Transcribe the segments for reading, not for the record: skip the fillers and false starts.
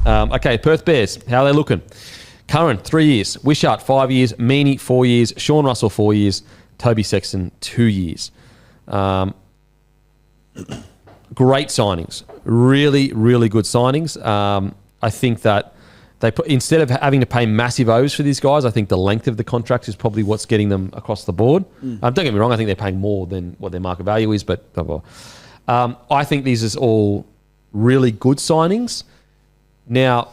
Okay, Perth Bears, how are they looking? Curran, 3 years. Wishart, 5 years. Meaney, 4 years. Sean Russell, 4 years. Toby Sexton, 2 years. Great signings. Really, really good signings. I think that instead of having to pay massive O's for these guys, I think the length of the contract is probably what's getting them across the board. Don't get me wrong, I think they're paying more than what their market value is, but blah, blah. I think these is all really good signings. Now,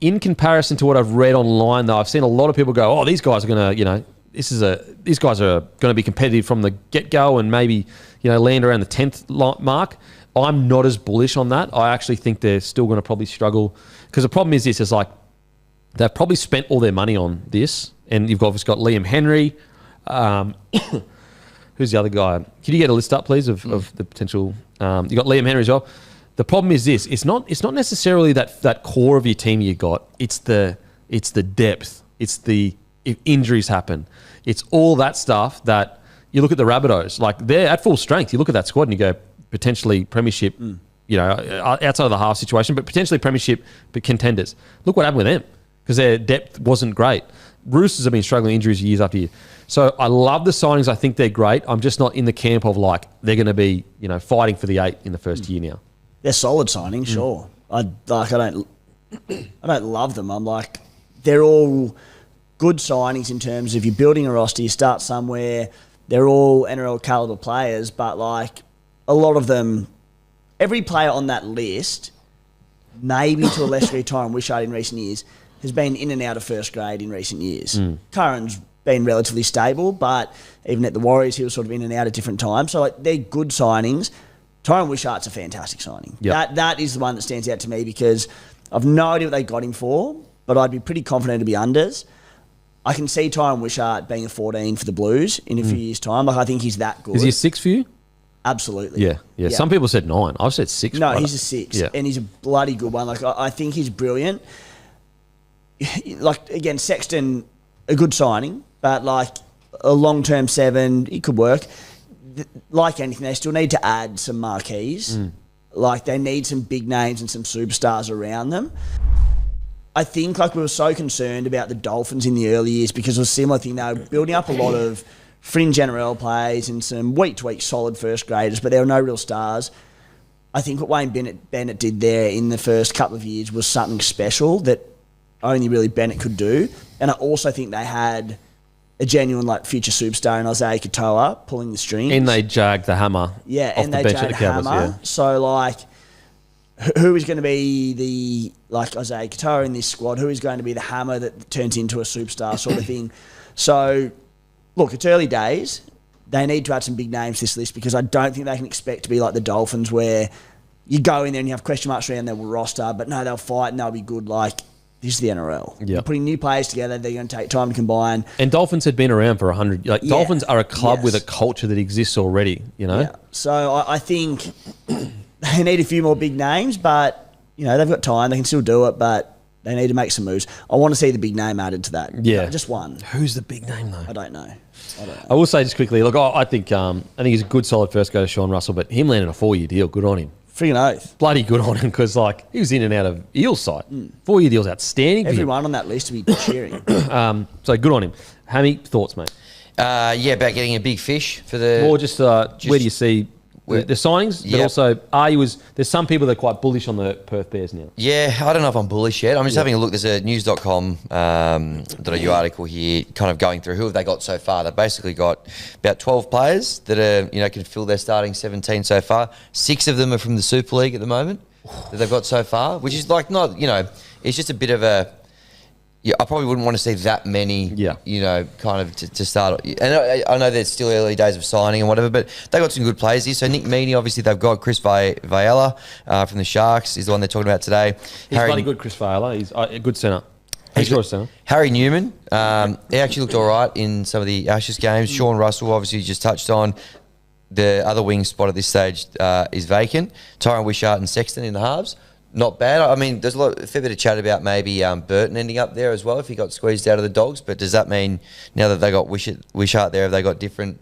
in comparison to what I've read online, though, I've seen a lot of people go, "Oh, these guys are going to, these guys are going to be competitive from the get-go and maybe, land around the 10th mark." I'm not as bullish on that. I actually think they're still going to probably struggle because the problem is this: is like they've probably spent all their money on this, and you've obviously got Liam Henry. Who's the other guy? Can you get a list up, please, of the potential? You got Liam Henry as well. The problem is this: it's not necessarily that core of your team you got. It's the depth. It's the if injuries happen. It's all that stuff that you look at the Rabbitohs, like they're at full strength. You look at that squad and you go potentially premiership, outside of the half situation, but potentially premiership contenders. Look what happened with them because their depth wasn't great. Roosters have been struggling with injuries years after year. So I love the signings. I think they're great. I'm just not in the camp of like they're going to be fighting for the 8 in the first year now. They're solid signings, sure. I don't love them. I'm like, they're all good signings in terms of you're building a roster, you start somewhere. They're all NRL caliber players, but like a lot of them, every player on that list, maybe to a lesser degree Tyron Wishart in recent years, has been in and out of first grade in recent years. Curran's been relatively stable, but even at the Warriors, he was sort of in and out at different times. So like they're good signings. Tyron Wishart's a fantastic signing. Yep. That is the one that stands out to me because I've no idea what they got him for, but I'd be pretty confident to be unders. I can see Tyron Wishart being a 14 for the Blues in a few years' time. Like I think he's that good. Is he a 6 for you? Absolutely. Yeah. Some people said 9. I've said 6. No, he's a 6, and he's a bloody good one. Like I think he's brilliant. Like again, Sexton, a good signing, but like a long-term 7, it could work. Like anything, they still need to add some marquees. Like they need some big names and some superstars around them. I think like we were so concerned about the Dolphins in the early years because it was a similar thing. They were building up a lot of fringe NRL players and some week-to-week solid first graders, but there were no real stars. I think what Wayne Bennett did there in the first couple of years was something special that only really Bennett could do. And I also think they had a genuine like future superstar in Isaiah Katoa pulling the strings. And they jagged the hammer. Yeah, off and the they bench jagged at the Cowboys, hammer. yeah. So like, who is going to be the like Isaiah Katoa in this squad? Who is going to be the hammer that turns into a superstar sort of thing? So, look, it's early days. They need to add some big names to this list because I don't think they can expect to be like the Dolphins where you go in there and you have question marks around their roster, but no, they'll fight and they'll be good. Like, this is the NRL. Yep. You're putting new players together. They're going to take time to combine. And Dolphins had been around for 100. Like Dolphins are a club with a culture that exists already. Yeah. So I think they need a few more big names, but they've got time. They can still do it, but they need to make some moves. I want to see the big name added to that. Yeah, just one. Who's the big name though? I don't know. I will say just quickly. Look, I think he's a good, solid first go to Sean Russell, but him landing a 4-year deal, good on him. Friggin' oath. Bloody good on him because he was in and out of Eel's side. 4-year deal's outstanding. Everyone on that list to be cheering. So good on him. Hammy, thoughts, mate? About getting a big fish for the... Or just where do you see the signings? But also, there's some people that are quite bullish on the Perth Bears now. Yeah, I don't know if I'm bullish yet. I'm just having a look. There's a news.com.au article here kind of going through who have they got so far. They've basically got about 12 players that are, can fill their starting 17 so far. 6 of them are from the Super League at the moment that they've got so far, which is like not, it's just a bit of a... Yeah, I probably wouldn't want to see that many, kind of to start. And I know there's still early days of signing and whatever, but they got some good players here. So Nick Meaney, obviously, they've got Chris Vaiala from the Sharks is the one they're talking about today. He's bloody good, Chris Vaiala. He's a good centre. He's a centre. Harry Newman, he actually looked all right in some of the Ashes games. Sean Russell, obviously, you just touched on. The other wing spot at this stage is vacant. Tyron Wishart and Sexton in the halves. Not bad. I mean, there's a fair bit of chat about maybe Burton ending up there as well if he got squeezed out of the Dogs. But does that mean now that they got Wishart there, have they got different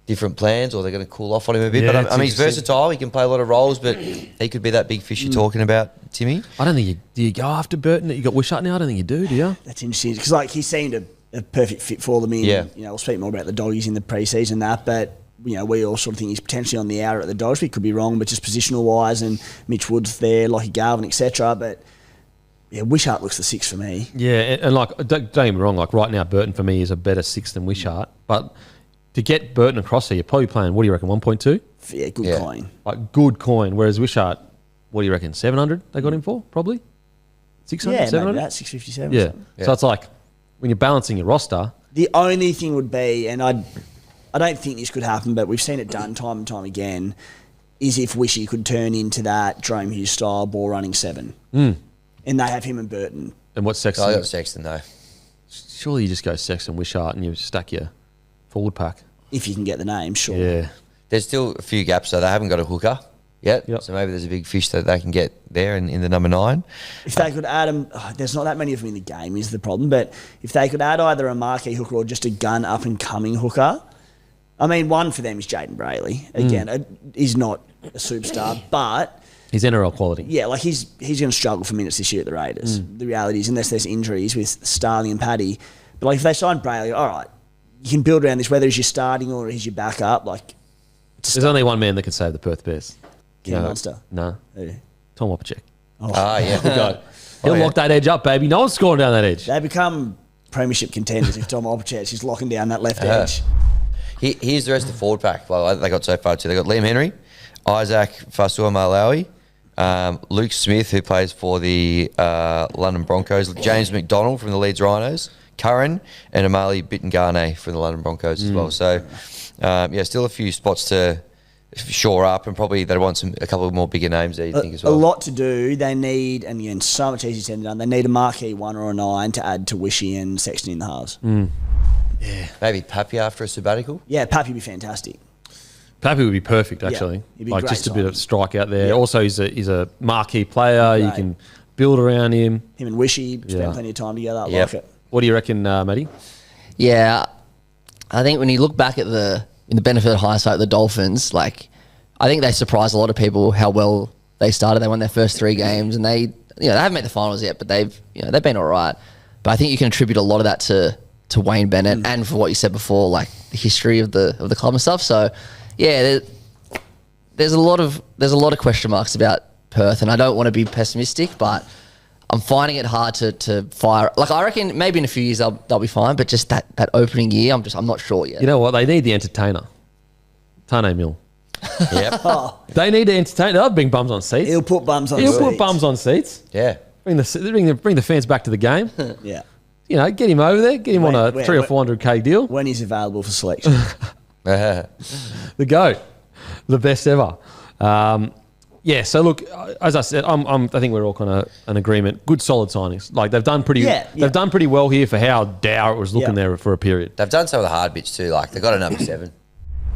different plans, or they're going to cool off on him a bit. Yeah, But it's I mean, he's interesting. versatile. He can play a lot of roles, but he could be that big fish you're talking about, Timmy. I don't think do you go after Burton? You got WISHART now? I don't think you do you? That's interesting because like he seemed a perfect fit for them. Yeah. We'll speak more about the Doggies in the pre-season but we all sort of think he's potentially on the outer at the Dogs. We could be wrong, but just positional wise, and Mitch Wood's there, Lockie Garvin, etc. But yeah, WISHART looks the 6 for me. Yeah, and like don't get me wrong. Like right now, Burton for me is a better 6 than WISHART, but to get Burton across here, you're probably playing, what do you reckon, 1.2? Yeah, good coin. Like good coin. Whereas WISHART, what do you reckon, 700 they got him for? Probably 600, Yeah, 700? maybe that 657. Yeah. Or something. So it's like when you're balancing your roster. The only thing would be, and I don't think this could happen, but we've seen it done time and time again, is if Wishy could turn into that Jerome Hughes style ball running 7. And they have him and Burton. And what's Sexton? I got Sexton though. Surely you just go Sexton, WISHART, and you stack your forward pack. If you can get the name, sure. Yeah. There's still a few gaps, so they haven't got a hooker yet. Yep. So maybe there's a big fish that they can get there in the number 9. If they could add them, there's not that many of them in the game is the problem, but if they could add either a marquee hooker or just a gun up-and-coming hooker, I mean, one for them is J.BRAILEY. Again, he's not a superstar, but... He's NRL quality. Yeah, like he's going to struggle for minutes this year at the Raiders. The reality is, unless there's injuries with Starling and Paddy. But like if they sign Brayley, all right, you can build around this, whether he's your starting or he's your backup. Like, There's only one man that can save the Perth Bears. Ken Munster. No. Who? Tom Opacek. Yeah. Go. He'll yeah. lock that edge up, baby. No one's scoring down that edge. They become premiership contenders if Tom Opacek is locking down that left edge. Here's the rest of the forward pack. Well, they got so far too. They got Liam Henry, Isaac Fasua Malawi, Luke Smith, who plays for the London Broncos, James McDonald from the Leeds Rhinos, Curran, and Amali Bittengarne from the London Broncos as well. So, still a few spots to shore up, and probably they want a couple of more bigger names there, you think, as well. A lot to do. They need, and again, so much easier said than done, they need a marquee 1 or a 9 to add to Wishy and Sexton in the halves. Yeah. Maybe Pappy after a sabbatical? Yeah, Pappy would be fantastic. Pappy would be perfect, actually. he'd be Like great just a bit of signing. strike out there. Yeah. Also, he's a marquee player. You Right. can build around him. Him and Wishy spend Yeah. plenty of time together. I Yep. like it. What do you reckon, Matty? Yeah, I think when you look back at the benefit of hindsight, the Dolphins, like I think they surprised a lot of people how well they started. They won their first 3 games, and they haven't made the finals yet, but they've been all right. But I think you can attribute a lot of that to Wayne Bennett and for what you said before, like the history of the club and stuff. So yeah, there's a lot of question marks about Perth, and I don't want to be pessimistic, but I'm finding it hard to fire. Like I reckon maybe in a few years they'll be fine, but just that opening year, I'm not sure yet. You know what? They need the entertainer. Tane Mill. Yep. They need to entertain. They'll bring bums on seats. He'll put bums on He'll seats. put bums on seats. Yeah. Bring the fans back to the game. Yeah. Get him over there. Get him on a When- 300 or 400K deal. When he's available for selection. The GOAT, the best ever. So look, as I said, I think we're all kind of an agreement. Good, solid signings. Like they've done pretty. Yeah, yeah. They've done pretty well here for how dour it was looking Yeah. there for a period. They've done some of the hard bits too. Like they got a number 7.